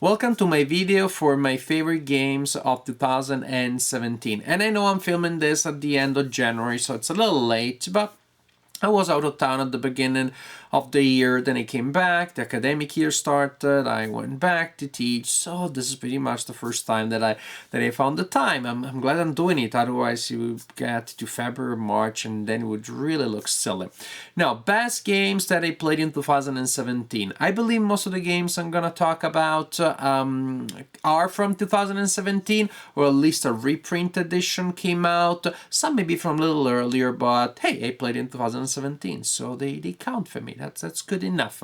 Welcome to my video for my favorite games of 2017. And I know I'm filming this at the end of January, so it's a little late, but I was out of town at the beginning of the year, then I came back, the academic year started, I went back to teach, so this is pretty much the first time that I found the time. I'm glad I'm doing it, otherwise you would get to February, March, and then it would really look silly. Now, best games that I played in 2017. I believe most of the games I'm gonna talk about are from 2017, or at least a reprint edition came out. Some maybe from a little earlier, but hey, I played in 2017, so they count for me. That's good enough.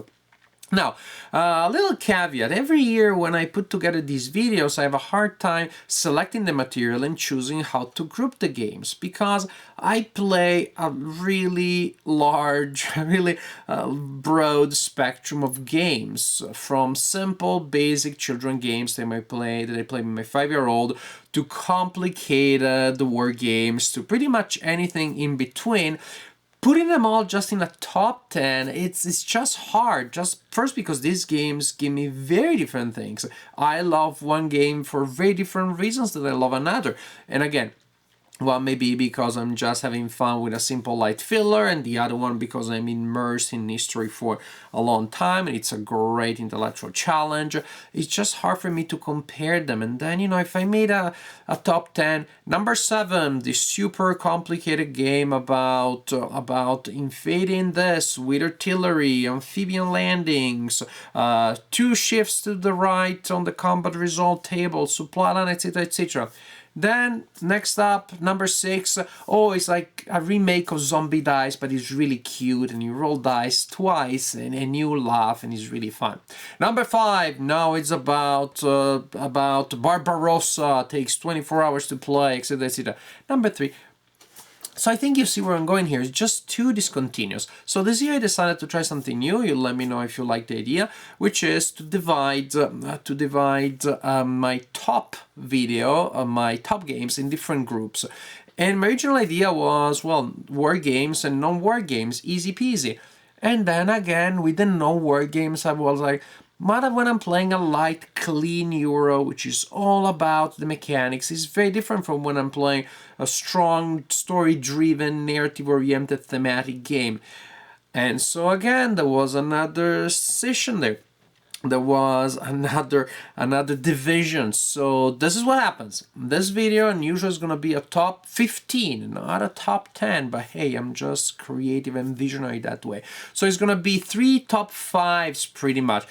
Now, a little caveat. Every year when I put together these videos, I have a hard time selecting the material and choosing how to group the games, because I play a really large, really broad spectrum of games, from simple, basic children games that I play with my 5-year-old, to complicated war games, to pretty much anything in between. Putting them all just in a top 10, it's just hard. Just first because these games give me very different things. I love one game for very different reasons that I love another. And again, one may be because I'm just having fun with a simple light filler, and the other one because I'm immersed in history for a long time and it's a great intellectual challenge. It's just hard for me to compare them. And then, you know, if I made a top 10, number 7, this super complicated game about invading this with artillery, amphibian landings, 2 shifts to the right on the combat result table, supply line, etc., etc. Then, next up, number 6, it's like a remake of Zombie Dice, but it's really cute, and you roll dice twice, and you laugh, and it's really fun. Number 5, now it's about Barbarossa, takes 24 hours to play, etc., etc. Number 3, so I think you see where I'm going here. It's just too discontinuous. So this year I decided to try something new. You let me know if you like the idea, which is to divide my top video, my top games in different groups. And my original idea was, well, war games and non-war games, easy peasy. And then again, with the non-war games, I was like, but when I'm playing a light, clean Euro, which is all about the mechanics, is very different from when I'm playing a strong, story-driven, narrative-oriented thematic game. And so again, there was another session there. There was another division. So this is what happens. This video unusually is going to be a top 15, not a top 10, but hey, I'm just creative and visionary that way. So it's going to be 3 top 5s pretty much.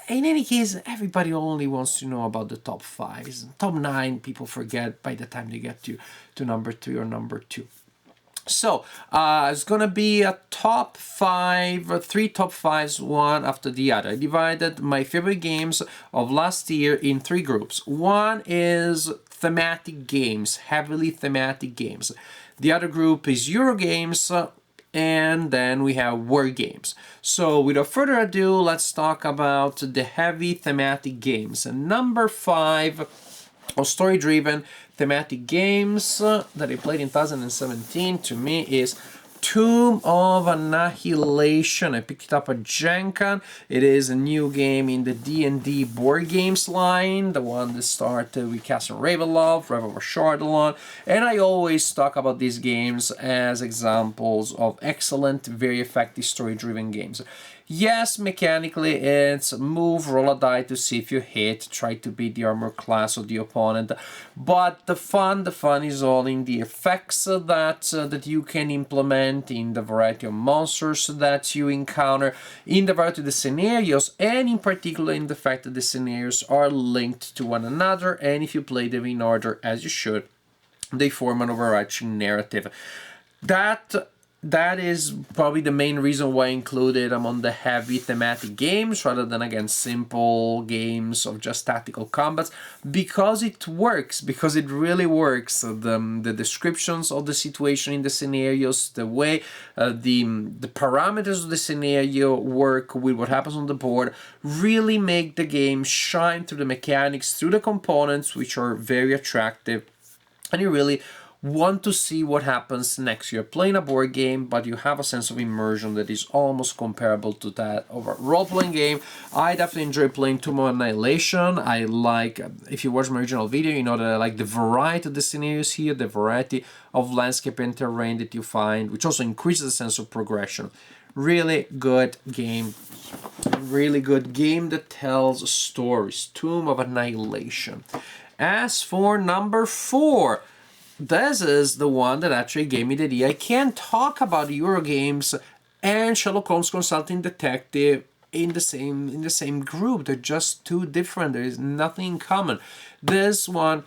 In any case, everybody only wants to know about the top 5s. Top 9 people forget by the time they get to number 3 or number 2. So, it's gonna be a top 5, 3 top 5s, one after the other. I divided my favorite games of last year in 3 groups. One is thematic games, heavily thematic games. The other group is Euro games, and then we have war games. So without further ado, let's talk about the heavy thematic games. And number 5, or story-driven thematic games that I played in 2017, to me, is Tomb of Annihilation. I picked it up at Gen Con. It is a new game in the D&D board games line, the one that started with Castle Ravenloft, Revel Shardalon, and I always talk about these games as examples of excellent, very effective story-driven games. Yes, mechanically, it's move, roll a die to see if you hit, try to beat the armor class of the opponent, but the fun is all in the effects that you can implement, in the variety of monsters that you encounter, in the variety of the scenarios, and in particular in the fact that the scenarios are linked to one another, and if you play them in order, as you should, they form an overarching narrative. That is probably the main reason why I included them on the heavy thematic games rather than, again, simple games of just tactical combats, because it works, because it really works. The descriptions of the situation in the scenarios, the way the parameters of the scenario work with what happens on the board, really make the game shine through the mechanics, through the components, which are very attractive, and you really want to see what happens next. You're playing a board game, but you have a sense of immersion that is almost comparable to that of a role-playing game. I definitely enjoy playing Tomb of Annihilation. I like, if you watch my original video, you know that I like the variety of the scenarios here, the variety of landscape and terrain that you find, which also increases the sense of progression. Really good game. Really good game that tells stories. Tomb of Annihilation. As for number 4, this is the one that actually gave me the idea. I can't talk about Eurogames and Sherlock Holmes Consulting Detective in the same group. They're just too different. There is nothing in common. This one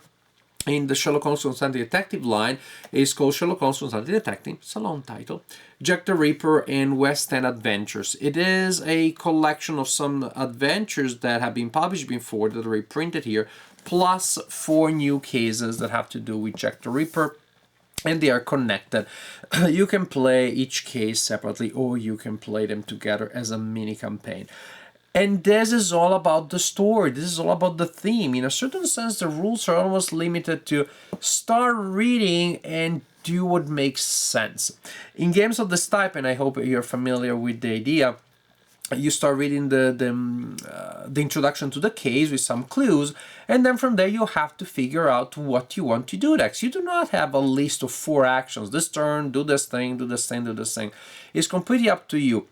in the Sherlock Holmes Consulting Detective line is called Sherlock Holmes Consulting Detective. It's a long title. Jack the Ripper and West End Adventures. It is a collection of some adventures that have been published before that are reprinted here, plus 4 new cases that have to do with Jack the Ripper, and they are connected. You can play each case separately, or you can play them together as a mini campaign. And this is all about the story. This is all about the theme. In a certain sense, the rules are almost limited to start reading and do what makes sense. In games of this type, and I hope you're familiar with the idea, you start reading the introduction to the case with some clues, and then from there you have to figure out what you want to do next. You do not have a list of 4 actions. This turn, do this thing, do this thing, do this thing. It's completely up to you.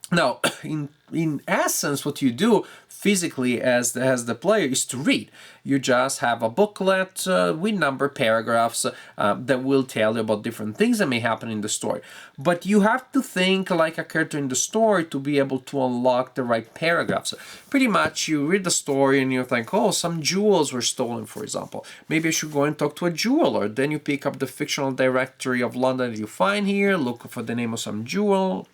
Now, in essence, what you do physically as the player is to read. You just have a booklet with numbered paragraphs that will tell you about different things that may happen in the story. But you have to think like a character in the story to be able to unlock the right paragraphs. Pretty much, you read the story and you think, oh, some jewels were stolen, for example. Maybe I should go and talk to a jeweler. Then you pick up the fictional directory of London that you find here, look for the name of some jewel,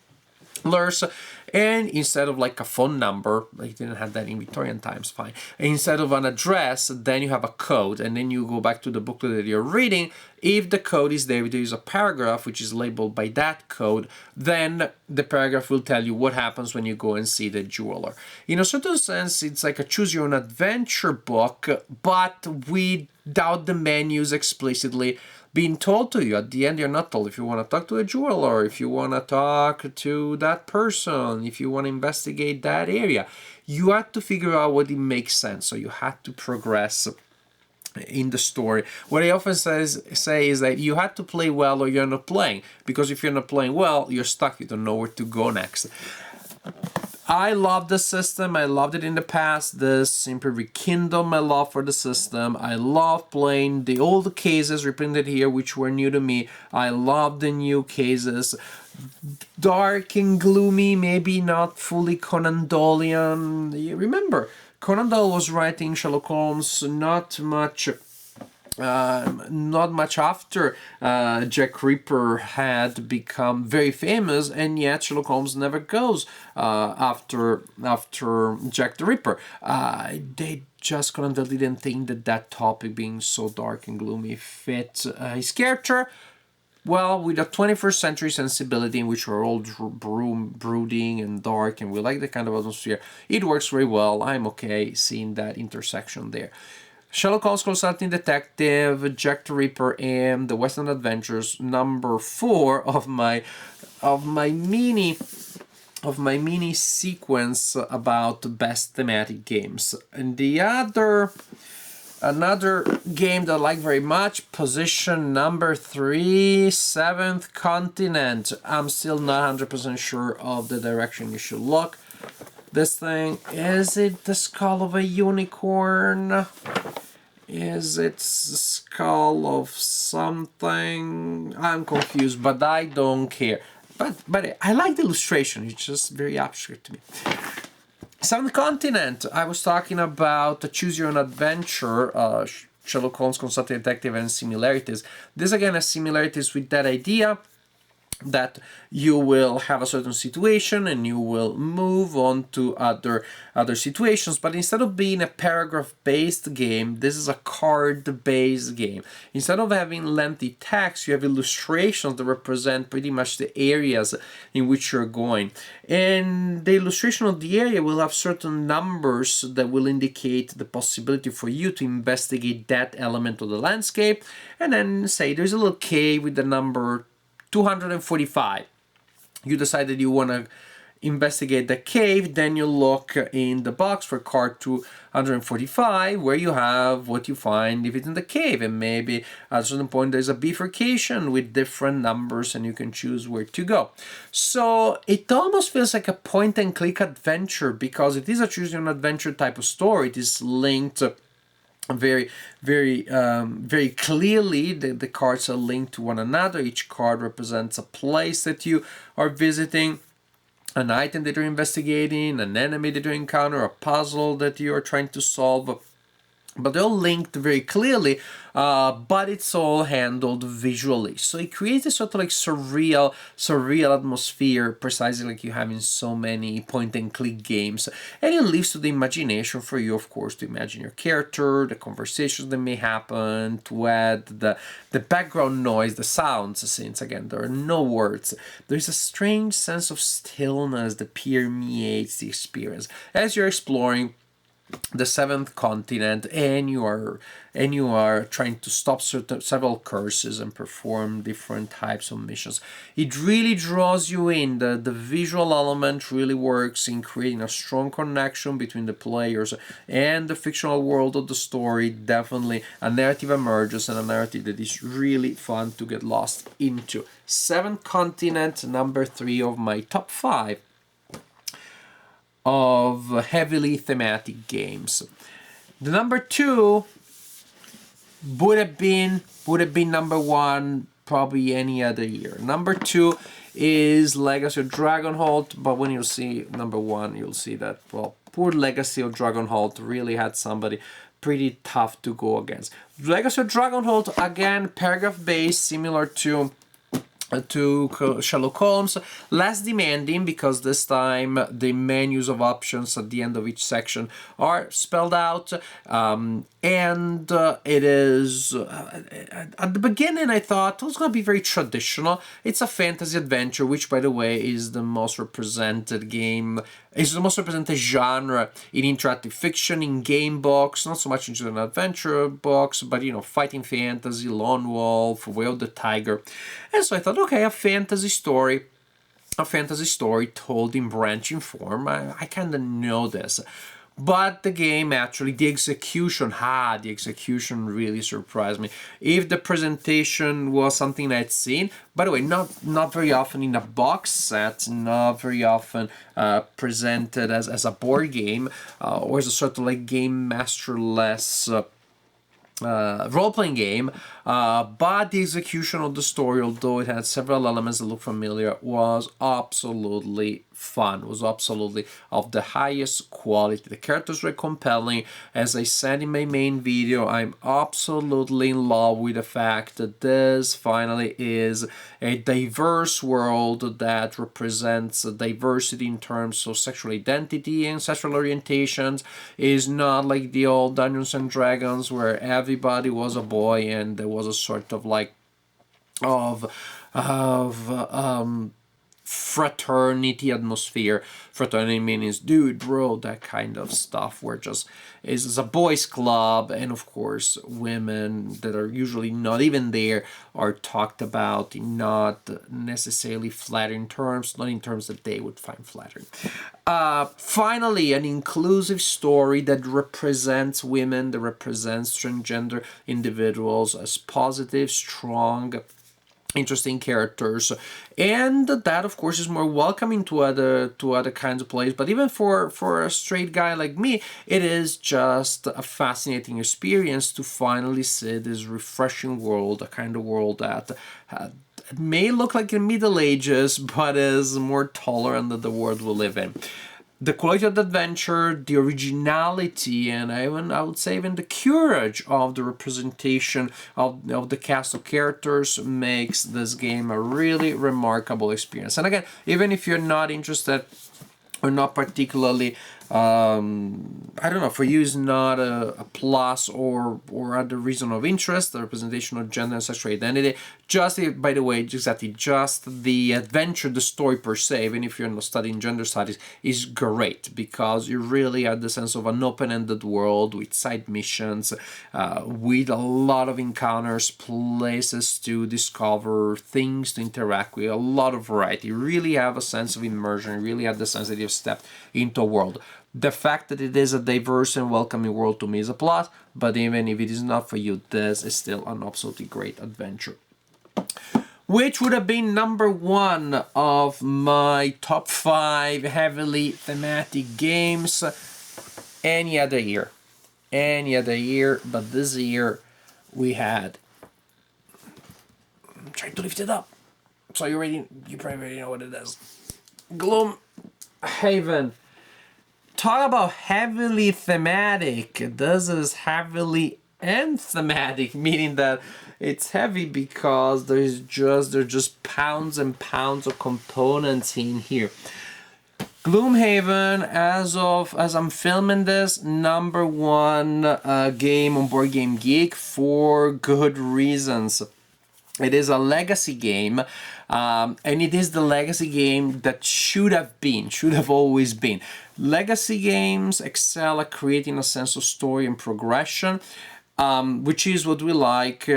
and instead of like a phone number, like didn't have that in Victorian times, fine. And instead of an address, then you have a code, and then you go back to the booklet that you're reading. If the code is there is a paragraph which is labeled by that code, then the paragraph will tell you what happens when you go and see the jeweler. In a certain sense, it's like a choose your own adventure book, but without the menus explicitly being told to you. At the end, you're not told if you want to talk to a jeweler, if you want to talk to that person, if you want to investigate that area. You have to figure out what it makes sense. So you have to progress in the story. What I often say is that you have to play well or you're not playing. Because if you're not playing well, you're stuck. You don't know where to go next. I love the system. I loved it in the past. This simply rekindled my love for the system. I love playing the old cases reprinted here, which were new to me. I love the new cases. Dark and gloomy, maybe not fully Conan Doylean. Remember, Conan Doyle was writing Sherlock Holmes not much after Jack Ripper had become very famous, and yet Sherlock Holmes never goes after Jack the Ripper. They just didn't think that topic being so dark and gloomy fit his character. Well, with a 21st century sensibility in which we're all brooding and dark and we like the kind of atmosphere, it works very well. I'm okay seeing that intersection there. Sherlock Holmes Consulting Detective, Jack the Ripper, and the West End Adventures, number 4 of my mini sequence about best thematic games. And another game that I like very much, position number 3, Seventh Continent. I'm still not 100% sure of the direction you should look. This thing, is it the skull of a unicorn? Is it skull of something? I'm confused, but I don't care. But I like the illustration. It's just very abstract to me. Seventh Continent. I was talking about Choose Your Own Adventure, Sherlock Holmes Consulting Detective, and similarities. This again has similarities with that idea. that you will have a certain situation and you will move on to other situations. But instead of being a paragraph-based game, this is a card-based game. Instead of having lengthy text, you have illustrations that represent pretty much the areas in which you're going. And the illustration of the area will have certain numbers that will indicate the possibility for you to investigate that element of the landscape. And then say there's a little cave with the number 245. You decide that you want to investigate the cave, then you look in the box for card 245 where you have what you find if it's in the cave, and maybe at a certain point there's a bifurcation with different numbers and you can choose where to go. So it almost feels like a point and click adventure, because it is a choose your own adventure type of story. It is linked very clearly. The cards are linked to one another. Each card represents a place that you are visiting, an item that you're investigating, an enemy that you encounter, a puzzle that you are trying to solve. But they're all linked very clearly, but it's all handled visually. So it creates a sort of like surreal atmosphere, precisely like you have in so many point-and-click games. And it leaves to the imagination for you, of course, to imagine your character, the conversations that may happen, to add the background noise, the sounds, since, again, there are no words. There's a strange sense of stillness that permeates the experience as you're exploring the seventh continent, and you are trying to stop several curses and perform different types of missions. It really draws you in. The visual element really works in creating a strong connection between the players and the fictional world of the story. Definitely a narrative emerges, and a narrative that is really fun to get lost into. Seventh Continent, number 3 of my top 5 of heavily thematic games. The number 2 would have been number 1 probably any other year. Number 2 is Legacy of Dragonholt, but when you see number 1, you'll see that, well, poor Legacy of Dragonholt really had somebody pretty tough to go against. Legacy of Dragonholt, again, paragraph-based, similar to Sherlock Holmes, less demanding, because this time the menus of options at the end of each section are spelled out, and it is at the beginning I thought it was going to be very traditional. It's a fantasy adventure, which, by the way, is the most represented game, is the most represented genre in interactive fiction, in game books, not so much into an adventure books, but, you know, fighting fantasy, Lone Wolf, Way of the Tiger. And so I thought, okay, a fantasy story told in branching form. I kind of know this. But the game, actually, the execution really surprised me. If the presentation was something I'd seen, by the way, not very often in a box set, not very often presented as a board game, or as a sort of like game masterless role-playing game, but the execution of the story, although it had several elements that look familiar, was absolutely fun, was absolutely of the highest quality. The characters were compelling. As I said in my main video, I'm absolutely in love with the fact that this finally is a diverse world that represents diversity in terms of sexual identity and sexual orientations. Is not like the old Dungeons and Dragons where everybody was a boy and there was a sort of like of fraternity atmosphere. Fraternity means dude, bro, that kind of stuff, where just is a boys club, and of course women that are usually not even there are talked about in not necessarily flattering terms, not in terms that they would find flattering. Finally, an inclusive story that represents women, that represents transgender individuals as positive, strong, interesting characters, and that, of course, is more welcoming to other kinds of plays. But even for a straight guy like me, it is just a fascinating experience to finally see this refreshing world, a kind of world that may look like the Middle Ages, but is more tolerant than the world we live in. the quality of the adventure, the originality, and I would say even the courage of the representation of the cast of characters makes this game a really remarkable experience. And again, even if you're not interested or not particularly, I don't know, for you is not a plus or other reason of interest, the representation of gender and sexual identity, just, by the way, exactly, just the adventure, the story per se, even if you're not studying gender studies, is great, because you really have the sense of an open-ended world with side missions, with a lot of encounters, places to discover, things to interact with, a lot of variety. You really have a sense of immersion, you really have the sense that you've stepped into a world. The fact that it is a diverse and welcoming world to me is a plus, but even if it is not for you, this is still an absolutely great adventure. Which would have been number 1 of my top 5 heavily thematic games any other year. But this year we had... I'm trying to lift it up, so you probably already know what it is. Gloomhaven. Talk about heavily thematic. This is heavily and thematic, meaning that it's heavy because there's just pounds and pounds of components in here. Gloomhaven, as I'm filming this, number 1 game on Board Game Geek for good reasons. It is a legacy game, and it is the legacy game that should have always been. Legacy games excel at creating a sense of story and progression, which is what we like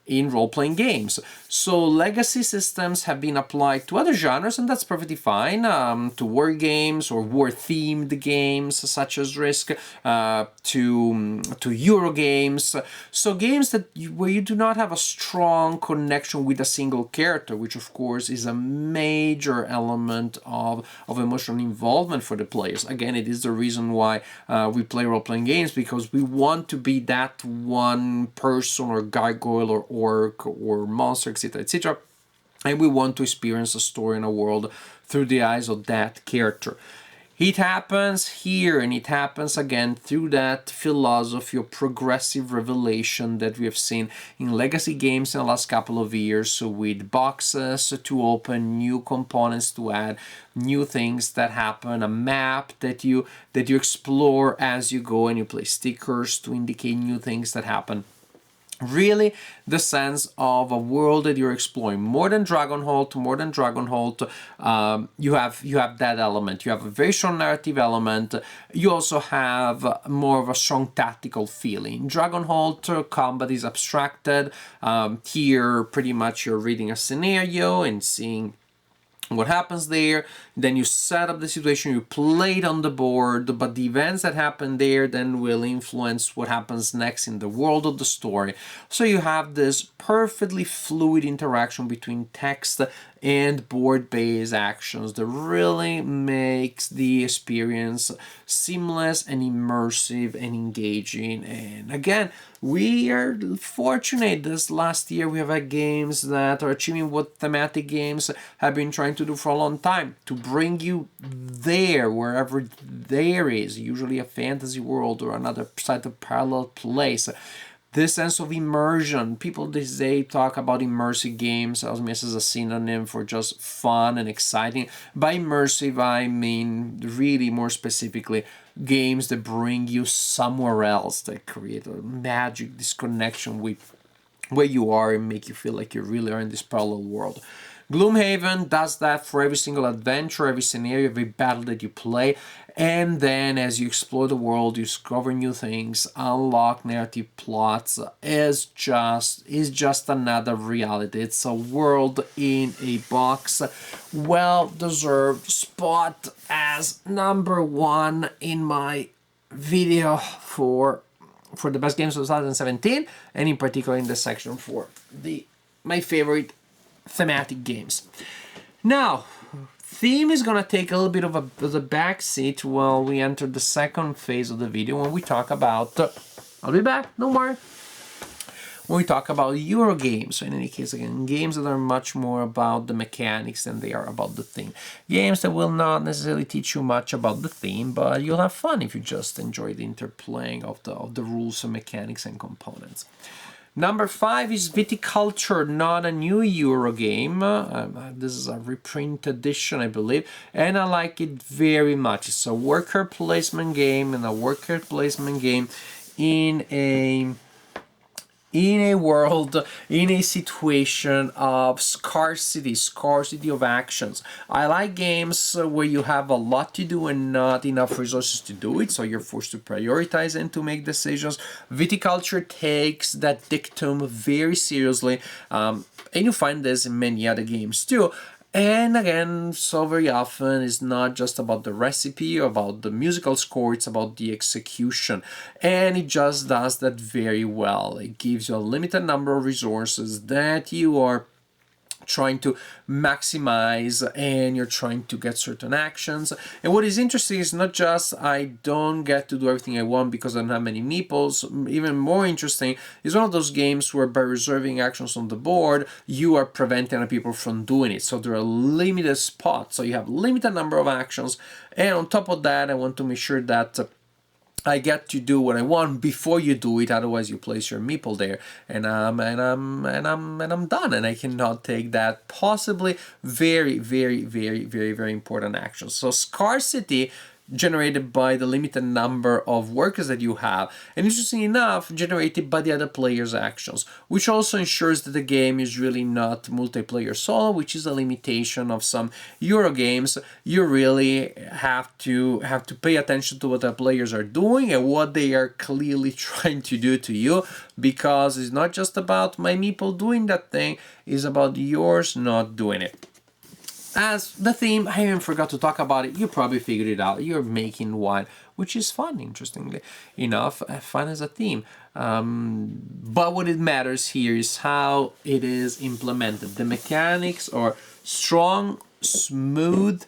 in role-playing games. So legacy systems have been applied to other genres, and that's perfectly fine, to war games or war-themed games such as Risk, to Euro games. So games where you do not have a strong connection with a single character, which of course is a major element of emotional involvement for the players. Again, it is the reason why we play role-playing games, because we want to be that one person or gargoyle or orc or monster, etc., etc., and we want to experience a story in a world through the eyes of that character. It happens here, and it happens again through that philosophy of progressive revelation that we have seen in legacy games in the last couple of years, so with boxes to open, new components to add, new things that happen, a map that you explore as you go, and you place stickers to indicate new things that happen. Really, the sense of a world that you're exploring. More than Dragonholt, you have that element. You have a very strong narrative element. You also have more of a strong tactical feeling. Dragonholt, combat is abstracted. Here, pretty much you're reading a scenario and seeing what happens there, then you set up the situation, you play it on the board, but the events that happen there then will influence what happens next in the world of the story. So you have this perfectly fluid interaction between text and board-based actions that really makes the experience seamless and immersive and engaging. And again, we are fortunate this last year we have had games that are achieving what thematic games have been trying to do for a long time, to bring you there, wherever there is, usually a fantasy world or another sort of parallel place. This sense of immersion. People these days talk about immersive games as a synonym for just fun and exciting. By immersive, I mean really more specifically games that bring you somewhere else, that create a magic disconnection with where you are and make you feel like you really are in this parallel world. Gloomhaven does that for every single adventure, every scenario, every battle that you play. And then as you explore the world, you discover new things, unlock narrative plots, is just another reality. It's a world in a box. Well-deserved spot as number 1 in my video for the best games of 2017, and in particular in the section for my favorite thematic games. Now, theme is going to take a little bit of a back seat while we enter the second phase of the video when we talk about... I'll be back, don't worry. when we talk about Euro games. So in any case, again, games that are much more about the mechanics than they are about the theme. Games that will not necessarily teach you much about the theme, but you'll have fun if you just enjoy the interplaying of the rules and mechanics and components. Number 5 is Viticulture, not a new Euro game. This is a reprint edition, I believe, and I like it very much. It's a worker placement game, and a worker placement game in a world, in a situation of scarcity of actions. I like games where you have a lot to do and not enough resources to do it, so you're forced to prioritize and to make decisions. Viticulture takes that dictum very seriously, and you find this in many other games too. And again, so very often it's not just about the recipe or about the musical score, it's about the execution. And it just does that very well. It gives you a limited number of resources that you are trying to maximize, and you're trying to get certain actions. And what is interesting is not just I don't get to do everything I want because I don't have many meeples. Even more interesting is one of those games where by reserving actions on the board, you are preventing other people from doing it. So there are limited spots, so you have limited number of actions. And on top of that, I want to make sure that I get to do what I want before you do it. Otherwise, you place your meeple there, and I'm done, and I cannot take that possibly very important action. So scarcity generated by the limited number of workers that you have, and interesting enough, generated by the other player's actions, which also ensures that the game is really not multiplayer solo, which is a limitation of some Euro games. You really have to pay attention to what the players are doing and what they are clearly trying to do to you, because it's not just about my meeple doing that thing, it's about yours not doing it. As the theme, I even forgot to talk about it. You probably figured it out. You're making wine, which is fun, interestingly enough. Fun as a theme. But what it matters here is how it is implemented. The mechanics are strong, smooth,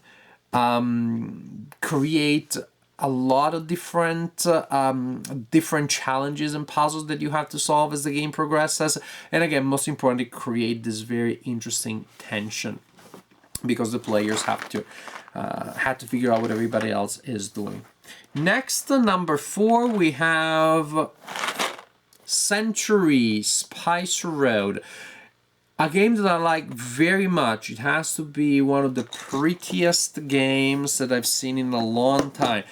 create a lot of different challenges and puzzles that you have to solve as the game progresses. And again, most importantly, create this very interesting tension, because the players have to figure out what everybody else is doing. Next, number 4, we have Century Spice Road, a game that I like very much. It has to be one of the prettiest games that I've seen in a long time.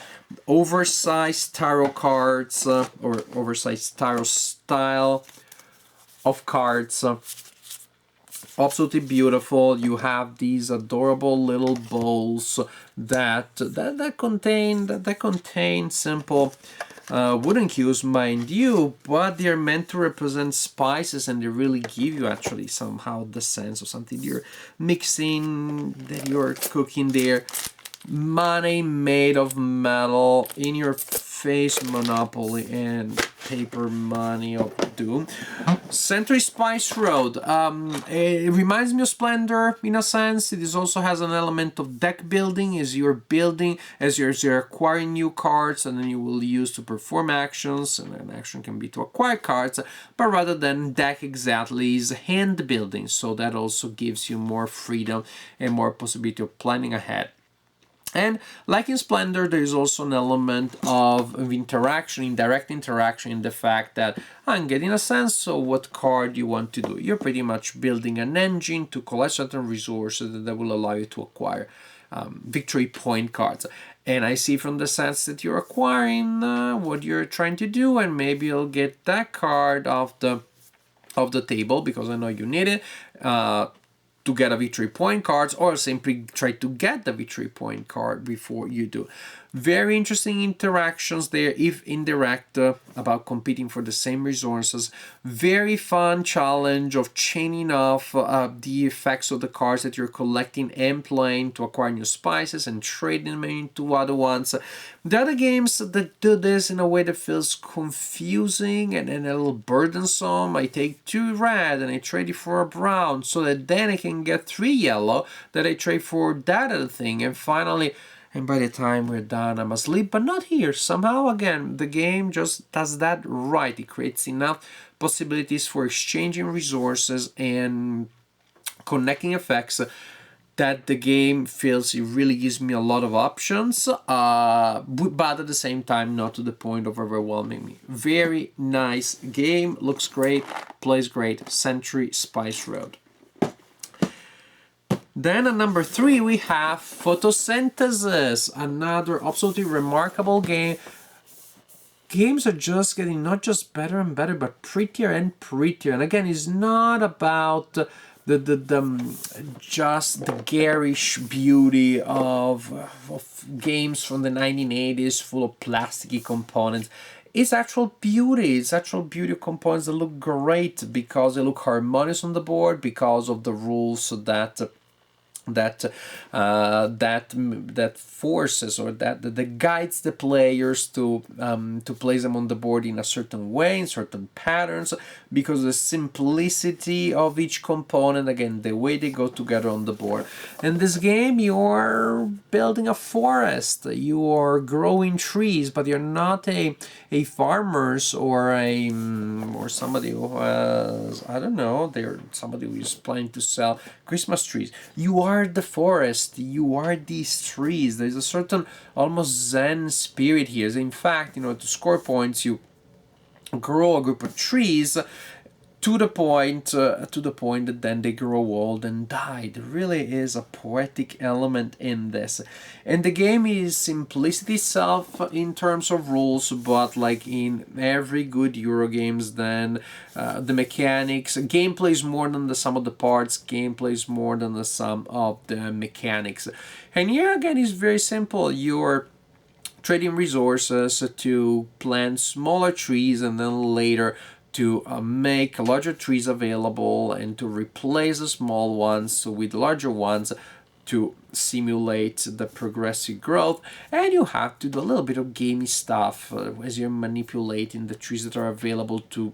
Oversized tarot cards, or oversized tarot style of cards. Absolutely beautiful. You have these adorable little bowls that contain simple wooden cues, mind you, but they're meant to represent spices, and they really give you actually somehow the sense of something you're mixing, that you're cooking there. Money made of metal, in your face Monopoly, and paper money of doom. Century Spice Road. It reminds me of Splendor in a sense. It also has an element of deck building, as you're building, as you're acquiring new cards, and then you will use to perform actions, and an action can be to acquire cards, but rather than deck exactly is hand building, so that also gives you more freedom and more possibility of planning ahead. And like in Splendor, there is also an element of interaction, indirect interaction, in the fact that I'm getting a sense of what card you want to do. You're pretty much building an engine to collect certain resources that will allow you to acquire victory point cards. And I see from the sense that you're acquiring what you're trying to do, and maybe you'll get that card off the table because I know you need it. To get a victory point cards, or simply try to get the victory point card before you do. Very interesting interactions there, if indirect, about competing for the same resources. Very fun challenge of chaining off the effects of the cards that you're collecting and playing to acquire new spices and trading them into other ones. The other games that do this in a way that feels confusing and a little burdensome. I take 2 red and I trade it for a brown, so that then I can get 3 yellow that I trade for that other thing. And finally, And by the time we're done, I'm asleep, but not here. Somehow, again, the game just does that right. It creates enough possibilities for exchanging resources and connecting effects that the game feels it really gives me a lot of options, but at the same time not to the point of overwhelming me. Very nice game, looks great, plays great. Century Spice Road. Then at number 3 we have Photosynthesis, another absolutely remarkable game. Games are just getting not just better and better, but prettier and prettier. And again, it's not about just the garish beauty of games from the 1980s full of plasticky components. It's actual beauty. It's actual beauty of components that look great because they look harmonious on the board, because of the rules that forces or that guides the players to place them on the board in a certain way, in certain patterns, because of the simplicity of each component, again, the way they go together on the board. In this game, you're building a forest, you are growing trees, but you're not a farmers or somebody who has, I don't know, they're somebody who is planning to sell Christmas trees. You are the forest, you are these trees. There's a certain almost Zen spirit here. In fact, to score points, you grow a group of trees to the point that then they grow old and die. There really is a poetic element in this. And the game is simplicity itself in terms of rules, but like in every good Euro games, then the mechanics, gameplay is more than the sum of the parts, gameplay is more than the sum of the mechanics. And here again is very simple. You're trading resources to plant smaller trees and then later to make larger trees available and to replace the small ones with larger ones to simulate the progressive growth. And you have to do a little bit of gamey stuff as you're manipulating the trees that are available to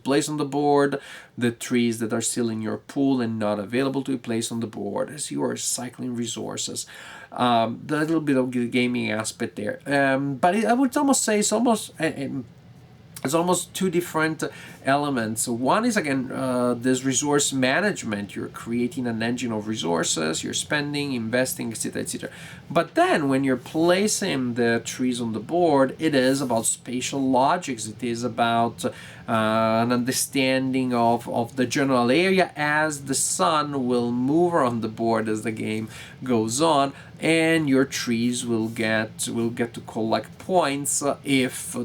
place on the board, the trees that are still in your pool and not available to be placed on the board as you are cycling resources. The little bit of the gaming aspect there. But I would almost say it's almost two different elements. One is, again, this resource management. You're creating an engine of resources, you're spending, investing, etc., etc. But then when you're placing the trees on the board, it is about spatial logics. It is about an understanding of the general area as the sun will move around the board as the game goes on, and your trees will get to collect points if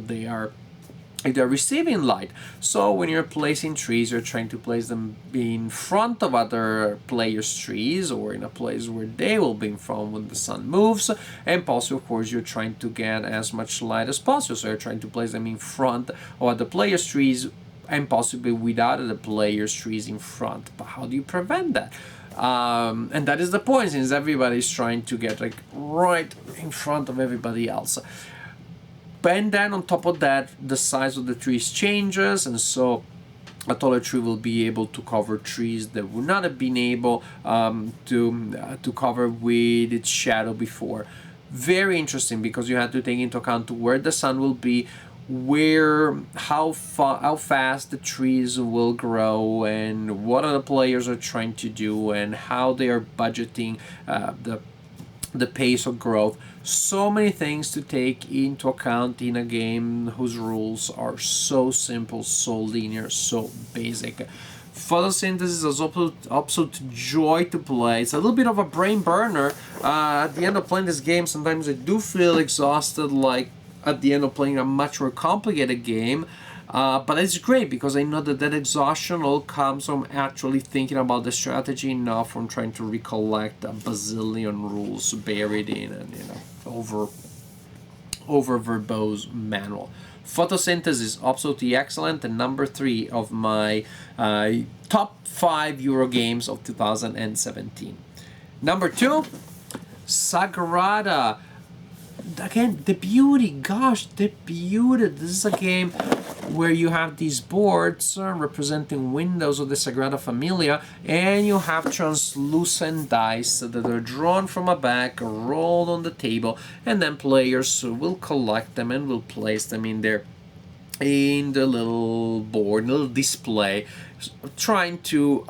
they're receiving light. So when you're placing trees, you're trying to place them in front of other players' trees or in a place where they will be in front when the sun moves. And possibly, of course, you're trying to get as much light as possible. So you're trying to place them in front of other players' trees and possibly without the players' trees in front. But how do you prevent that? And that is the point, since everybody's trying to get like right in front of everybody else. And then on top of that, the size of the trees changes, and so a taller tree will be able to cover trees that would not have been able to cover with its shadow before. Very interesting, because you have to take into account where the sun will be, how fast the trees will grow, and what other players are trying to do, and how they are budgeting the pace of growth. So many things to take into account in a game whose rules are so simple, so linear, so basic. Photosynthesis is absolute joy to play. It's a little bit of a brain burner. At the end of playing this game, sometimes I do feel exhausted, like at the end of playing a much more complicated game. But it's great because I know that exhaustion all comes from actually thinking about the strategy, not from trying to recollect a bazillion rules buried in an over verbose manual. Photosynthesis, absolutely excellent, and number 3 of my top 5 Euro games of 2017. Number 2, Sagrada. Again, the beauty, gosh, the beauty. This is a game where you have these boards representing windows of the Sagrada Familia, and you have translucent dice that are drawn from a bag, rolled on the table, and then players will collect them and will place them in the little board, little display, trying to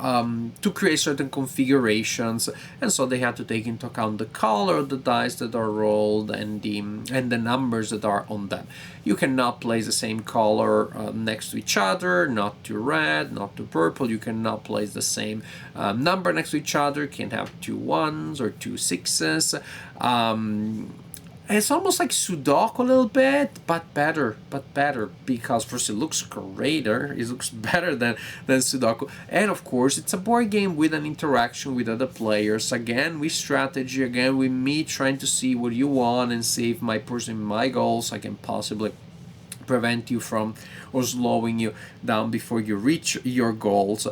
create certain configurations, and so they have to take into account the color of the dice that are rolled and the numbers that are on them. You cannot place the same color next to each other, not to red, not to purple. You cannot place the same number next to each other. You can have 2 1s or 2 6s. It's almost like Sudoku a little bit, but better, because first it looks greater, it looks better than Sudoku, and of course it's a board game with an interaction with other players, again with strategy, again with me trying to see what you want and see if my goals I can possibly prevent you from or slowing you down before you reach your goals.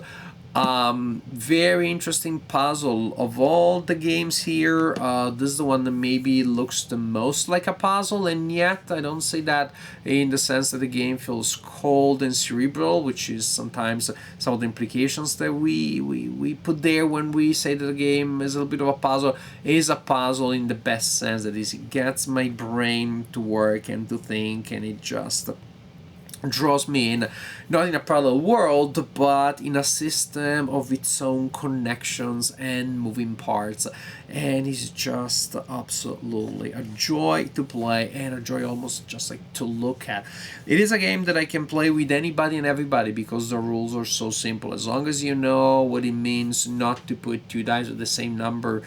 Very interesting puzzle. Of all the games here, this is the one that maybe looks the most like a puzzle, and yet I don't say that in the sense that the game feels cold and cerebral, which is sometimes some of the implications that we put there when we say that the game is a little bit of a puzzle. It is a puzzle in the best sense, that is, it gets my brain to work and to think, and it just draws me in, not in a parallel world, but in a system of its own connections and moving parts, and it's just absolutely a joy to play and a joy almost just like to look at. It is a game that I can play with anybody and everybody because the rules are so simple. As long as you know what it means not to put 2 dice with the same number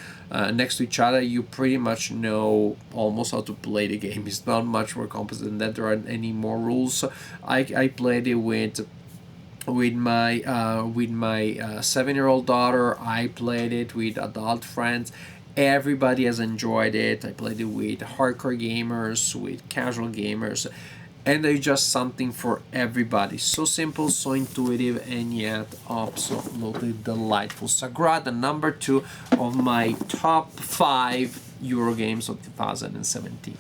next to each other, you pretty much know almost how to play the game. It's not much more complex than that. There aren't any more rules. I played it with my 7-year-old daughter. I played it with adult friends. Everybody has enjoyed it. I played it with hardcore gamers, with casual gamers, and there's just something for everybody. So simple, so intuitive, and yet absolutely delightful. Sagrada, number 2 of my top 5 Euro games of 2017.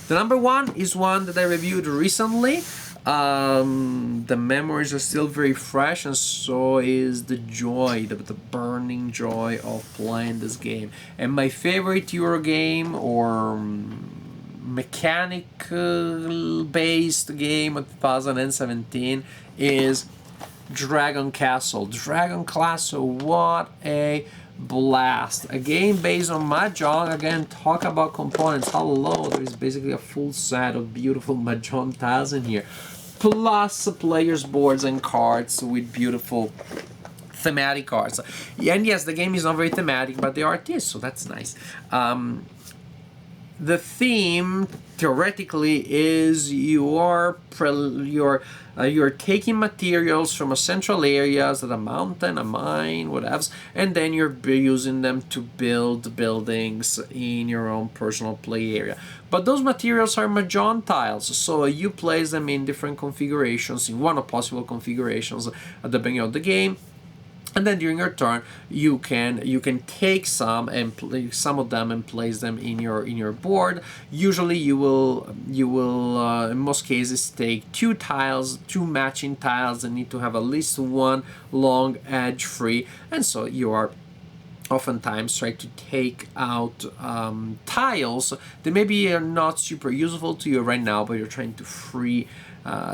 The number 1 is one that I reviewed recently. The memories are still very fresh, and so is the joy, the burning joy of playing this game. And my favorite Euro game, or mechanical-based game of 2017, is Dragon Castle. Dragon Castle, what a blast. A game based on Mahjong. Again, talk about components. Hello, there's basically a full set of beautiful Mahjong tiles in here, plus players boards and cards with beautiful thematic cards. And yes, the game is not very thematic, but the art is, so that's nice. The theme theoretically is you're taking materials from a central area, so a mountain, a mine, whatever, and then you're using them to build buildings in your own personal play area. But those materials are Mahjong tiles, so you place them in different configurations, in one of possible configurations at the beginning of the game. And then during your turn, you can take some and some of them and place them in your board. Usually, you will in most cases take 2 tiles, 2 matching tiles, and need to have at least one long edge free. And so you are oftentimes try to take out tiles that maybe are not super useful to you right now, but you're trying to free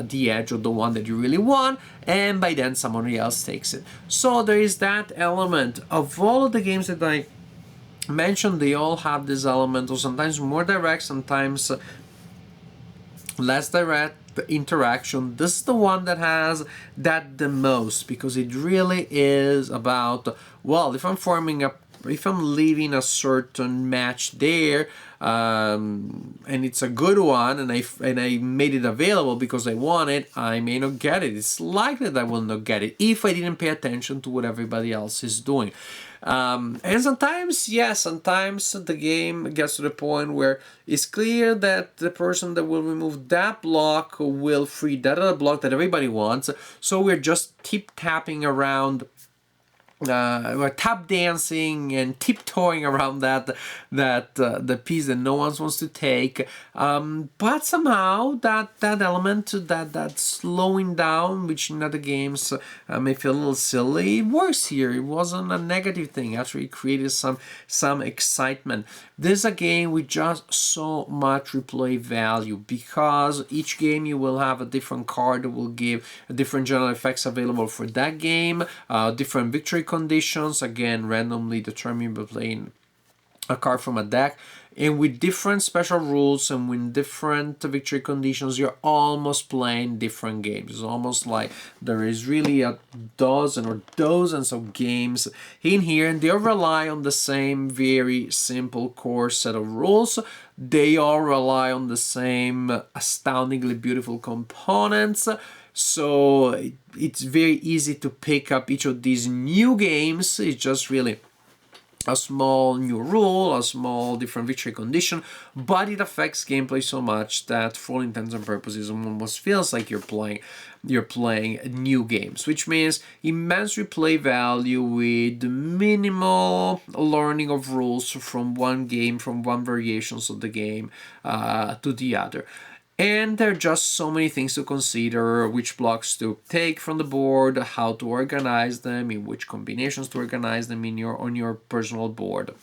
the edge of the one that you really want, and by then somebody else takes it. So there is that element. Of all of the games that I mentioned, they all have this element of sometimes more direct, sometimes less direct interaction. This is the one that has that the most, because it really is about, well, if I'm leaving a certain match there, and it's a good one, and I made it available because I want it, I may not get it. It's likely that I will not get it if I didn't pay attention to what everybody else is doing. And sometimes the game gets to the point where it's clear that the person that will remove that block will free that other block that everybody wants. So we're just keep tapping around we're tap dancing and tiptoeing around the piece that no one wants to take, but somehow that element, that slowing down, which in other games may feel a little silly, it works here. It wasn't a negative thing. Actually, it created some excitement. This is a game with just so much replay value, because each game you will have a different card that will give different general effects available for that game, different victory conditions, again randomly determined by playing a card from a deck, and with different special rules and with different victory conditions, you're almost playing different games. It's almost like there is really a dozen or dozens of games in here, and they all rely on the same very simple core set of rules. They all rely on the same astoundingly beautiful components. So it's very easy to pick up each of these new games. It's just really a small new rule, a small different victory condition, but it affects gameplay so much that for all intents and purposes it almost feels like you're playing new games, which means immense replay value with minimal learning of rules from one game, from one variations of the game to the other. And there are just so many things to consider: which blocks to take from the board, how to organize them, in which combinations to organize them on your personal board.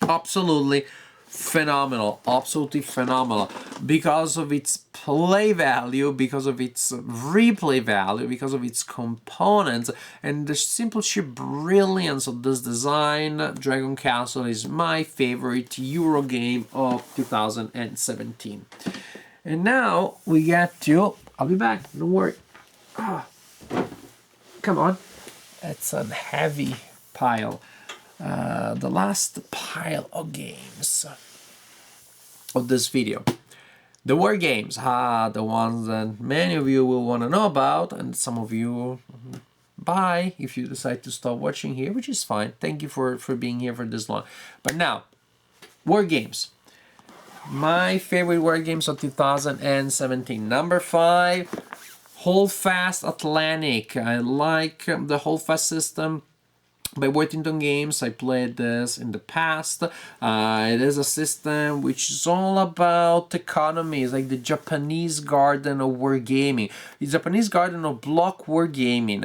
Absolutely phenomenal, absolutely phenomenal, because of its play value, because of its replay value, because of its components, and the simple sheer brilliance of this design. Dragon Castle is my favorite Euro game of 2017. And now we get to, I'll be back, don't worry. Come on. That's a heavy pile. The last pile of games of this video. The war games, the ones that many of you will want to know about, and some of you bye if you decide to stop watching here, which is fine. Thank you for being here for this long. But now, war games. My favorite war games of 2017. Number 5, Holdfast Atlantic. I like the Holdfast system by Worthington Games. I played this in the past. It is a system which is all about economy. It's like the Japanese garden of wargaming. The Japanese garden of block wargaming.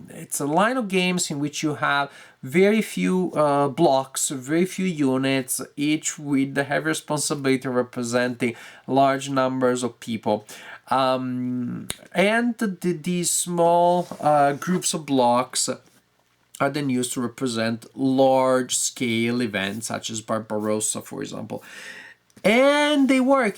It's a line of games in which you have very few blocks, very few units, each with the heavy responsibility of representing large numbers of people. And these small groups of blocks are then used to represent large-scale events such as Barbarossa, for example. And they work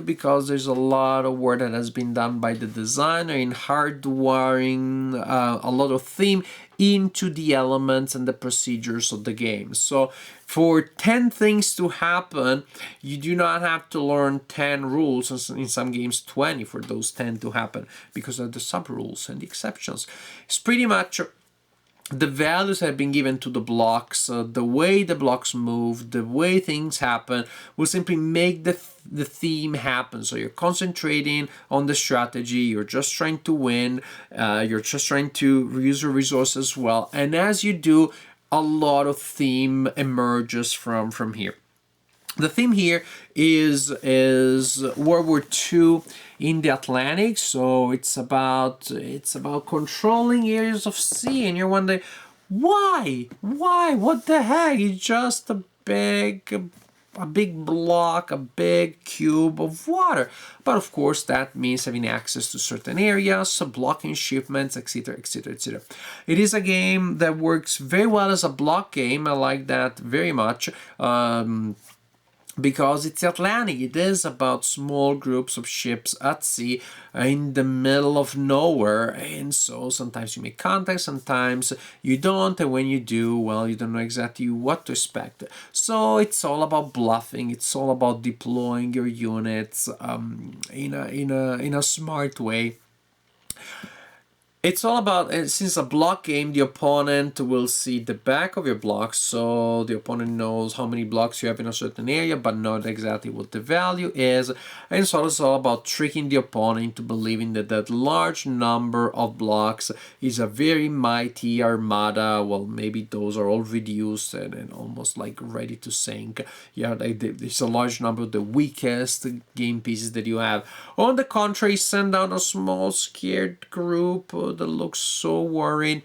because there's a lot of work that has been done by the designer in hardwiring a lot of theme into the elements and the procedures of the game. So for 10 things to happen, you do not have to learn 10 rules, in some games 20 for those 10 to happen, because of the sub-rules and the exceptions. It's pretty much the values have been given to the blocks, the way the blocks move, the way things happen will simply make the theme happen. So you're concentrating on the strategy, you're just trying to win, you're just trying to use your resources well, and as you do, a lot of theme emerges from here. The theme here is World War II in the Atlantic, so it's about controlling areas of sea, and you're wondering why, what the heck? It's just a big block, a big cube of water. But of course, that means having access to certain areas, blocking shipments, etc., etc., etc. It is a game that works very well as a block game. I like that very much. Because it's Atlantic. It is about small groups of ships at sea in the middle of nowhere, and so sometimes you make contact, sometimes you don't, and when you do, well, you don't know exactly what to expect. So it's all about bluffing. It's all about deploying your units in a smart way. It's all about, since a block game, the opponent will see the back of your blocks, so the opponent knows how many blocks you have in a certain area, but not exactly what the value is. And so it's all about tricking the opponent into believing that that large number of blocks is a very mighty armada. Well, maybe those are all reduced and almost like ready to sink. Yeah, it's a large number of the weakest game pieces that you have. On the contrary, send out a small scared group that looks so worried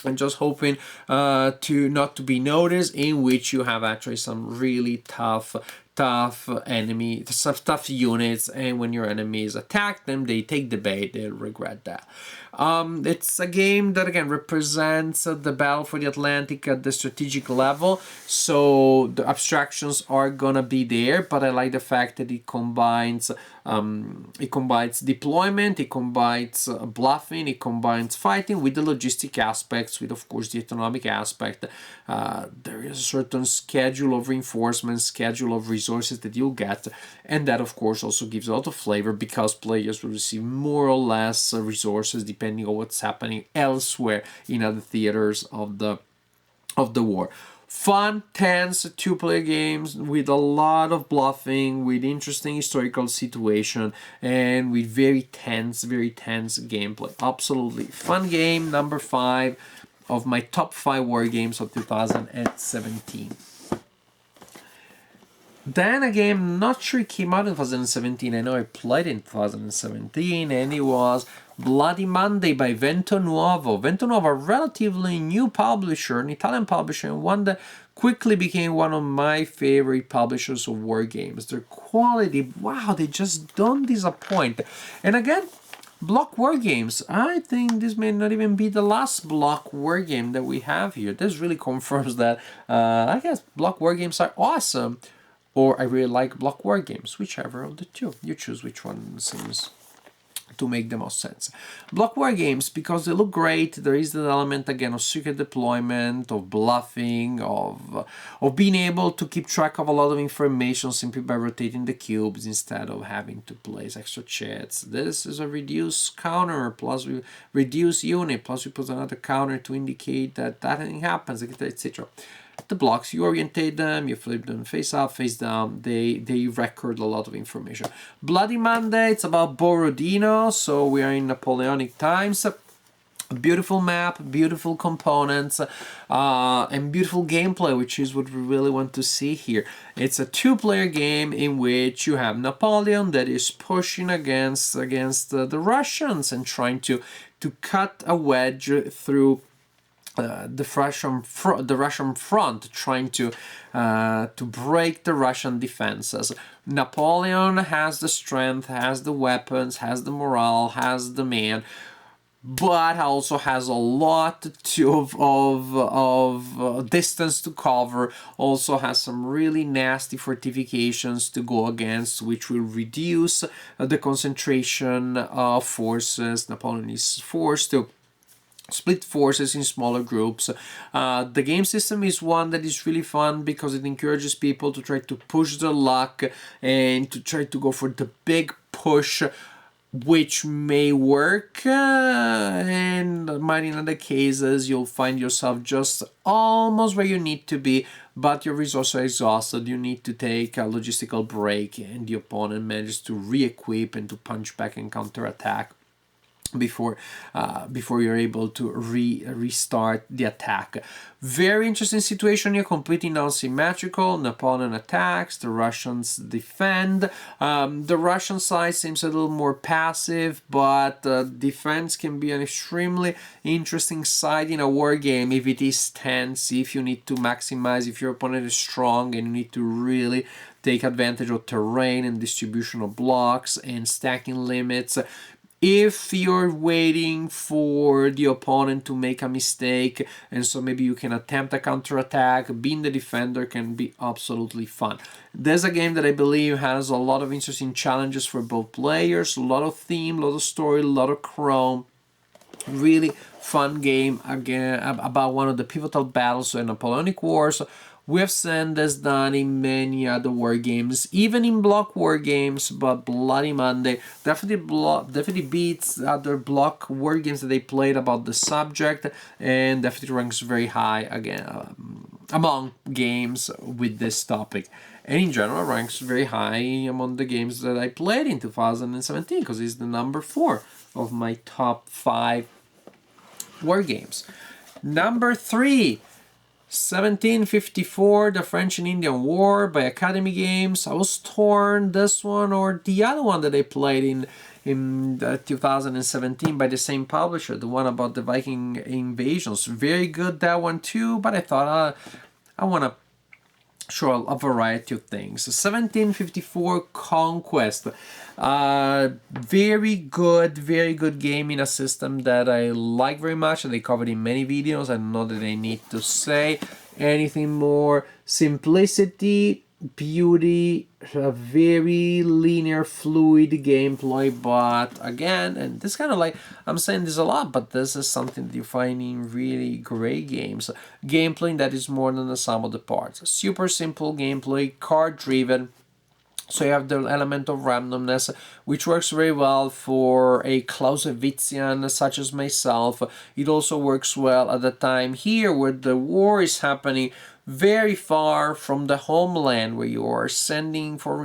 and just hoping to not to be noticed, in which you have actually some really tough enemy, some tough units, and when your enemies attack them, they take the bait, they'll regret that. It's a game that again represents the battle for the Atlantic at the strategic level, so the abstractions are gonna be there, but I like the fact that it combines deployment, it combines bluffing, it combines fighting with the logistic aspects, with of course the economic aspect. There is a certain schedule of reinforcements, schedule of resources that you'll get, and that of course also gives a lot of flavor, because players will receive more or less resources depending on what's happening elsewhere in other theaters of the war. Fun, tense, two-player games with a lot of bluffing, with interesting historical situation, and with very tense gameplay. Absolutely fun game, number 5 of my top 5 war games of 2017. Then again, not sure it came out in 2017. I know I played in 2017, and it was Bloody Monday by Vento Nuovo. Vento Nuovo, a relatively new publisher, an Italian publisher, and one that quickly became one of my favorite publishers of war games. Their quality, wow, they just don't disappoint. And again, block war games. I think this may not even be the last block war game that we have here. This really confirms that I guess block war games are awesome, or I really like block war games, whichever of the two. You choose which one seems to make the most sense. Block war games, because they look great. There is the element again of secret deployment, of bluffing, of being able to keep track of a lot of information simply by rotating the cubes instead of having to place extra chits. This is a reduce counter, plus we reduce unit, plus we put another counter to indicate that thing happens, etc. The blocks, you orientate them, you flip them face up, face down, they record a lot of information. Bloody Monday, it's about Borodino, so we are in Napoleonic times. Beautiful map, beautiful components, and beautiful gameplay, which is what we really want to see here. It's a two-player game in which you have Napoleon that is pushing against the Russians and trying to cut a wedge through the Russian front, trying to break the Russian defenses. Napoleon has the strength, has the weapons, has the morale, has the man, but also has a lot of distance to cover. Also has some really nasty fortifications to go against, which will reduce the concentration of forces. Napoleon is forced to split forces in smaller groups. The game system is one that is really fun because it encourages people to try to push their luck and to try to go for the big push, which may work, and in other cases you'll find yourself just almost where you need to be, but your resources are exhausted. You need to take a logistical break, and the opponent manages to re-equip and to punch back and counterattack before you're able to restart the attack. Very interesting situation here, completely non-symmetrical. Napoleon attacks, the Russians defend. The Russian side seems a little more passive, but defense can be an extremely interesting side in a war game if it is tense, if you need to maximize, if your opponent is strong and you need to really take advantage of terrain and distribution of blocks and stacking limits. If you're waiting for the opponent to make a mistake, and so maybe you can attempt a counterattack, being the defender can be absolutely fun. There's a game that I believe has a lot of interesting challenges for both players, a lot of theme, a lot of story, a lot of chrome. Really fun game, again, about one of the pivotal battles in Napoleonic Wars, We have seen this done in many other war games, even in block war games, but Bloody Monday definitely beats other block war games that they played about the subject, and definitely ranks very high again among games with this topic. And in general ranks very high among the games that I played in 2017 because it's the number 4 of my top 5 war games. Number 3, 1754, the French and Indian War by Academy Games. I was torn, this one or the other one that I played in 2017 by the same publisher, the one about the Viking invasions. Very good, that one too, but I thought I want to show a variety of things. 1754 Conquest. Very good game in a system that I like very much, and they covered in many videos. I don't know that I need to say anything more. Simplicity, beauty, a very linear, fluid gameplay, but again, and this kind of like, I'm saying this a lot, but this is something that you find in really great games. Gameplay that is more than the sum of the parts. Super simple gameplay, card driven. So you have the element of randomness, which works very well for a Clausewitzian such as myself. It also works well at the time here where the war is happening very far from the homeland, where you are asking for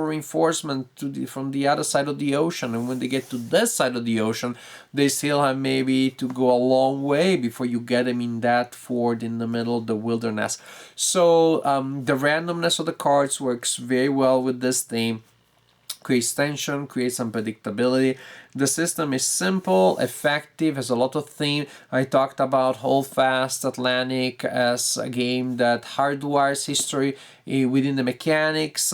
reinforcement from the other side of the ocean, and when they get to this side of the ocean, they still have maybe to go a long way before you get them in that fort in the middle of the wilderness. So the randomness of the cards works very well with this theme. Creates tension, creates unpredictability. The system is simple, effective, has a lot of theme. I talked about Holdfast Atlantic as a game that hardwires history within the mechanics.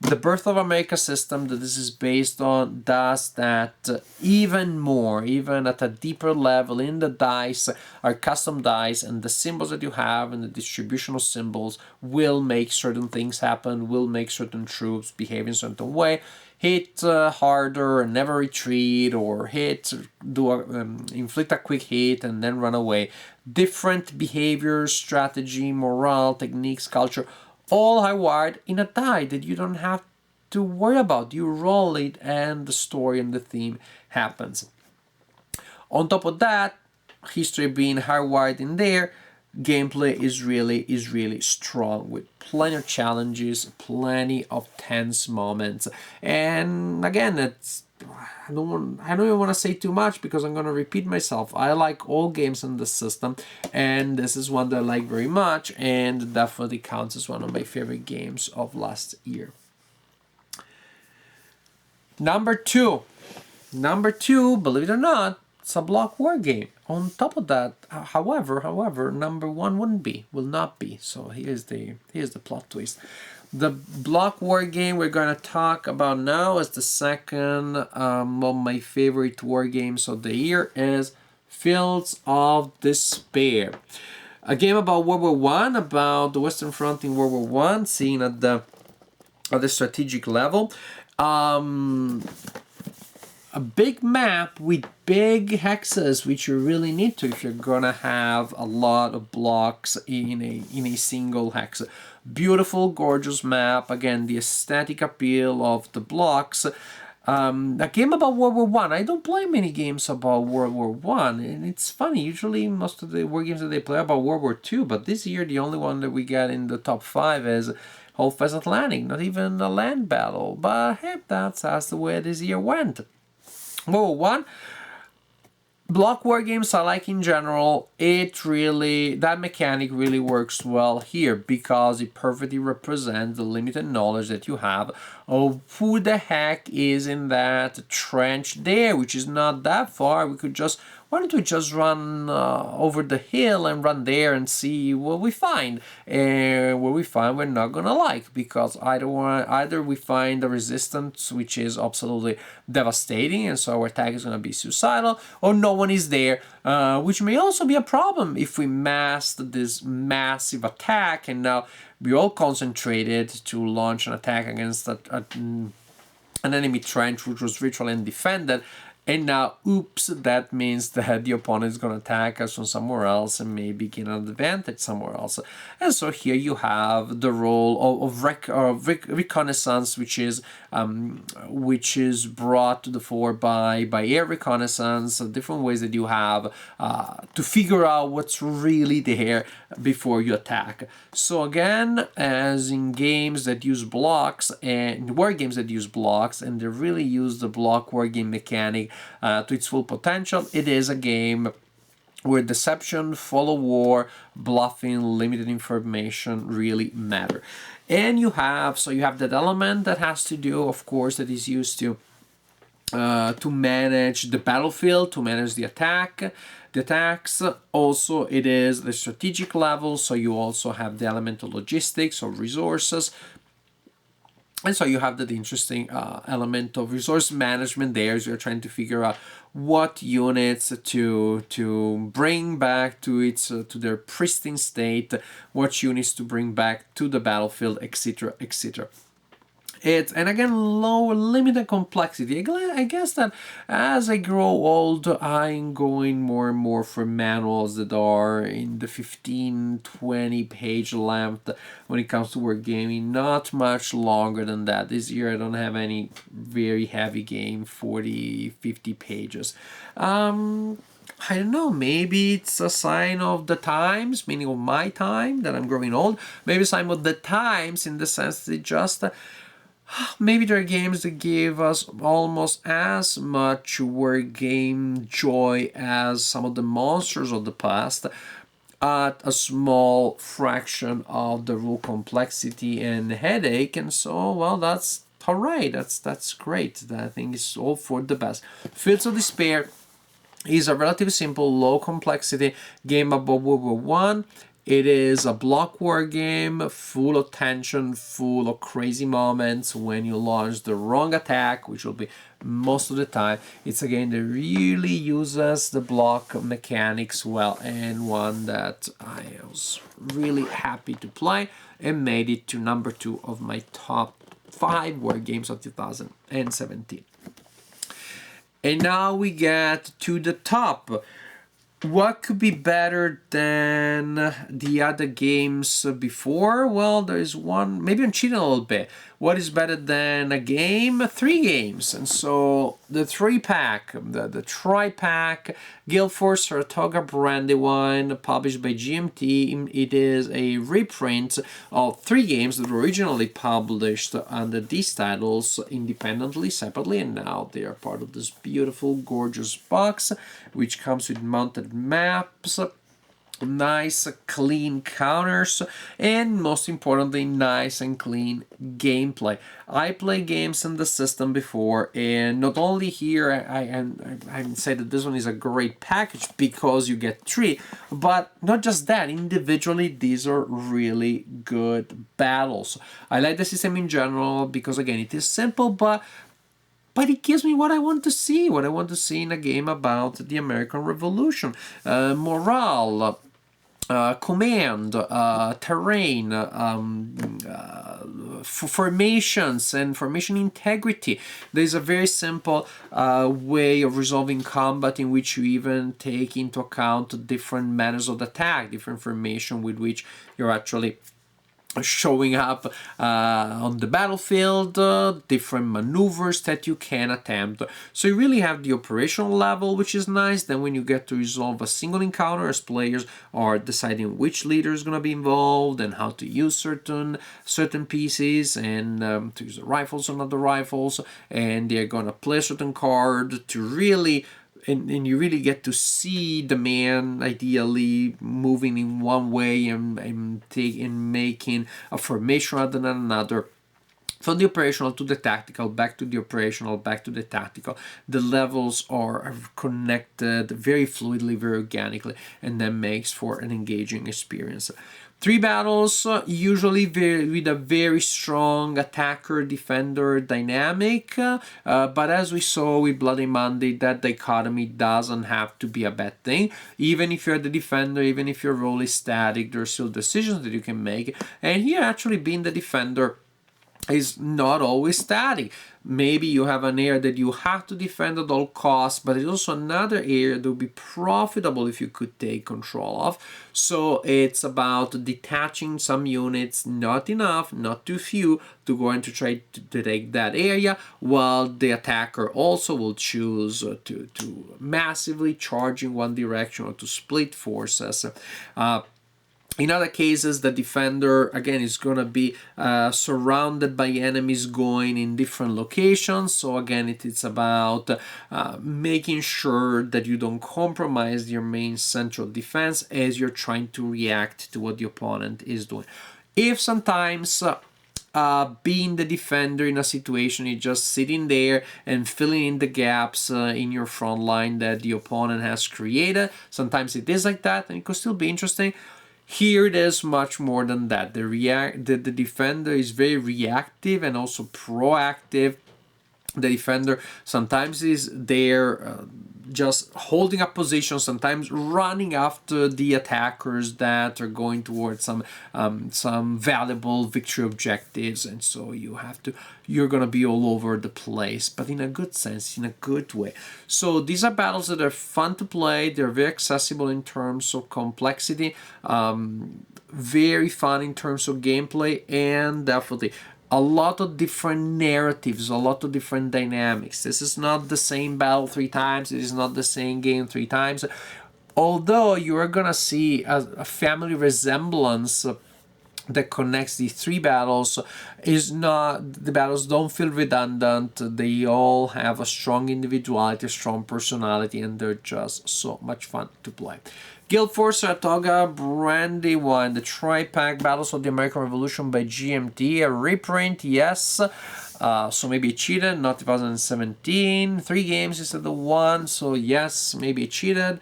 The Birth of America system that this is based on does that even more, even at a deeper level. In the dice are custom dice, and the symbols that you have and the distribution of symbols will make certain things happen, will make certain troops behave in a certain way. Hit harder and never retreat, or inflict a quick hit and then run away. Different behaviors, strategy, morale, techniques, culture, all hardwired in a die that you don't have to worry about. You roll it and the story and the theme happens. On top of that, history being hardwired in there, gameplay is really strong with plenty of challenges, plenty of tense moments. And again, I don't even want to say too much because I'm going to repeat myself. I like all games in this system, and this is one that I like very much, and definitely counts as one of my favorite games of last year. Number two, believe it or not, it's a block war game. On top of that, however, number one will not be. So here's the plot twist. The block war game we're going to talk about now is the second of my favorite war games of the year is Fields of Despair. A game about World War I, about the Western Front in World War I, seen at the strategic level. A big map with big hexes, which you really need to if you're gonna have a lot of blocks in a single hex. Beautiful, gorgeous map. Again, the aesthetic appeal of the blocks. A game about World War I. I don't play many games about World War I, and it's funny. Usually, most of the war games that they play about World War II, but this year the only one that we got in the top 5 is Holdfast Atlantic. Not even a land battle, but hey, that's the way this year went. World War I, block war games I like in general. That mechanic really works well here because it perfectly represents the limited knowledge that you have of who the heck is in that trench there, which is not that far. Why don't we just run over the hill and run there and see what we find? And what we find we're not gonna like, because either we find the resistance, which is absolutely devastating, and so our attack is gonna be suicidal, or no one is there, which may also be a problem if we masked this massive attack and now we all concentrated to launch an attack against an enemy trench which was virtually undefended. And now, oops, that means that the opponent is going to attack us from somewhere else and maybe gain an advantage somewhere else. And so here you have the role of reconnaissance, which is brought to the fore by air reconnaissance, different ways that you have to figure out what's really there before you attack. So again, as in games that use blocks and war games that use blocks, and they really use the block war game mechanic to its full potential, it is a game where deception, follow war, bluffing, limited information really matter. And you have that element that has to do, of course, that is used to manage the battlefield, to manage the attacks. Also, it is the strategic level, so you also have the element of logistics or resources. And so you have that interesting element of resource management there, as you're trying to figure out what units to bring back to their pristine state, what units to bring back to the battlefield, etc., etc. And again, limited complexity. I guess that as I grow old, I'm going more and more for manuals that are in the 15-20 page length when it comes to wargaming. Not much longer than that. This year I don't have any very heavy game, 40-50 pages. I don't know, maybe it's a sign of the times, meaning of my time, that I'm growing old. Maybe a sign of the times in the sense that just maybe there are games that give us almost as much war game joy as some of the monsters of the past at a small fraction of the rule complexity and headache. And so, well, that's all right. That's great. I think it's all for the best. Fields of Despair is a relatively simple, low complexity game about World War One. It is a block war game, full of tension, full of crazy moments when you launch the wrong attack, which will be most of the time. It's a game that really uses the block mechanics well, and one that I was really happy to play and made it to number 2 of my top 5 war games of 2017. And now we get to the top. What could be better than the other games before? Well, there's one, maybe I'm cheating a little bit. What is better than a game? 3 games. And so the 3-pack, the tri-pack, Guilford, Saratoga, Brandywine, published by GMT. It is a reprint of 3 games that were originally published under these titles independently, separately, and now they are part of this beautiful, gorgeous box, which comes with mounted maps, nice clean counters, and most importantly, nice and clean gameplay. I play games in the system before, and not only here I say that this one is a great package because you get 3, but not just that, individually these are really good battles. I like the system in general because, again, it is simple, but it gives me what I want to see in a game about the American Revolution. Morale, command, terrain, formations, and formation integrity. There's a very simple way of resolving combat in which you even take into account different manners of attack, different formation with which you're actually showing up on the battlefield, different maneuvers that you can attempt. So you really have the operational level, which is nice. Then when you get to resolve a single encounter, as players are deciding which leader is going to be involved and how to use certain pieces, and to use the rifles or not the rifles, and they're going to play a certain card to really and you really get to see the man ideally moving in one way and making a formation rather than another. From the operational to the tactical, back to the operational, back to the tactical. The levels are connected very fluidly, very organically, and that makes for an engaging experience. 3 battles, usually with a very strong attacker-defender dynamic, but as we saw with Bloody Monday, that dichotomy doesn't have to be a bad thing. Even if you're the defender, even if your role is static, there are still decisions that you can make. And here, actually being the defender, is not always static. Maybe you have an area that you have to defend at all costs, but there's also another area that would be profitable if you could take control of. So it's about detaching some units, not enough, not too few, to go and to try to take that area, while the attacker also will choose to massively charge in one direction or to split forces. In other cases, the defender, again, is going to be surrounded by enemies going in different locations. So again, it's about making sure that you don't compromise your main central defense as you're trying to react to what the opponent is doing. If sometimes being the defender in a situation, you're just sitting there and filling in the gaps in your front line that the opponent has created, sometimes it is like that, and it could still be interesting. Here it is much more than that. The defender is very reactive and also proactive. The defender sometimes is there just holding a position, sometimes running after the attackers that are going towards some valuable victory objectives, and so you're gonna be all over the place, but in a good sense, in a good way. So these are battles that are fun to play. They're very accessible in terms of complexity, very fun in terms of gameplay, and definitely a lot of different narratives, a lot of different dynamics. This is not the same battle 3 times. It is not the same game 3 times. Although you are gonna see a family resemblance that connects these 3 battles, is not, the battles don't feel redundant. They all have a strong individuality, a strong personality, and they're just so much fun to play. Guilford, Saratoga, Brandywine, the tri-pack Battles of the American Revolution by GMT, a reprint, yes. So maybe it cheated, not 2017. 3 games instead of 1, so yes, maybe it cheated.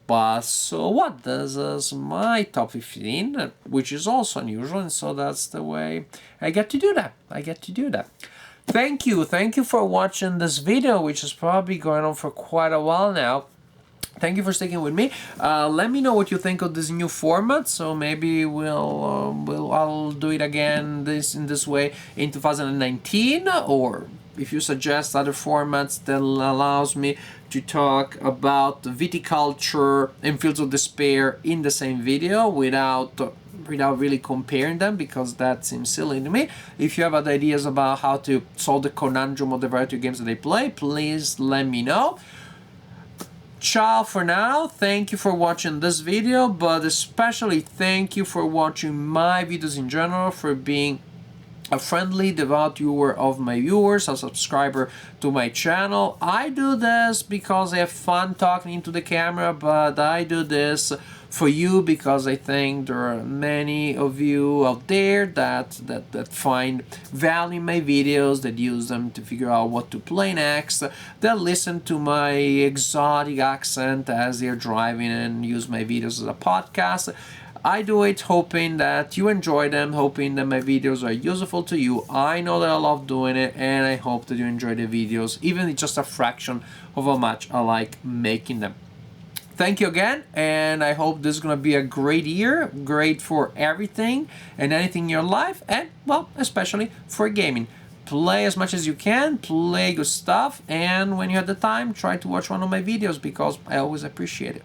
But so what? This is my top 15, which is also unusual, and so that's the way I get to do that. Thank you for watching this video, which is probably going on for quite a while now. Thank you for sticking with me. Let me know what you think of this new format. So maybe I'll do it again in this way in 2019, or if you suggest other formats that allows me to talk about viticulture and Fields of Despair in the same video without really comparing them, because that seems silly to me. If you have other ideas about how to solve the conundrum of the variety of games that they play, please let me know. Ciao for now. Thank you for watching this video, but especially thank you for watching my videos in general, for being a friendly, devout viewer of my viewers, a subscriber to my channel. I do this because I have fun talking into the camera, but I do this for you because I think there are many of you out there that find value in my videos, that use them to figure out what to play next, that listen to my exotic accent as they're driving and use my videos as a podcast. I do it hoping that you enjoy them, hoping that my videos are useful to you. I know that I love doing it, and I hope that you enjoy the videos, even if just a fraction of how much I like making them. Thank you again, and I hope this is going to be a great year, great for everything and anything in your life, and, well, especially for gaming. Play as much as you can, play good stuff, and when you have the time, try to watch one of my videos, because I always appreciate it.